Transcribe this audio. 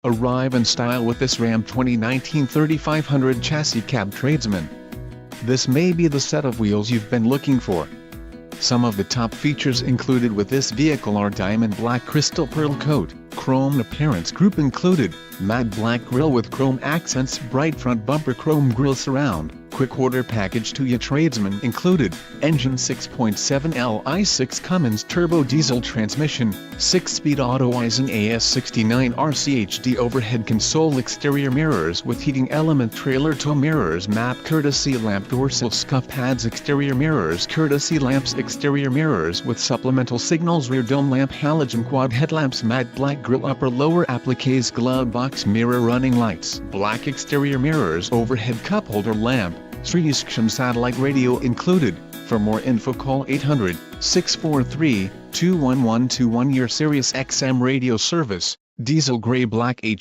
Arrive in style with this Ram 2019 3500 Chassis Cab Tradesman. This may be the set of wheels you've been looking for. Some of the top features included with this vehicle are diamond black crystal pearl coat, chrome appearance group included, matte black grille with chrome accents, bright front bumper, chrome grille surround, quick order package to your tradesman included, engine 6.7 Li6 Cummins turbo diesel transmission, 6-speed auto Eisen AS69 RCHD overhead console, exterior mirrors with heating element, trailer tow mirrors, map courtesy lamp, dorsal scuff pads, exterior mirrors courtesy lamps, exterior mirrors with supplemental signals, rear dome lamp, halogen quad headlamps, matte black grille, upper lower appliques, glove box mirror, running lights, black exterior mirrors, overhead cup holder lamp, Sirius XM satellite radio included. For more info call 800-643-21121. Your Sirius XM radio service, diesel gray black H.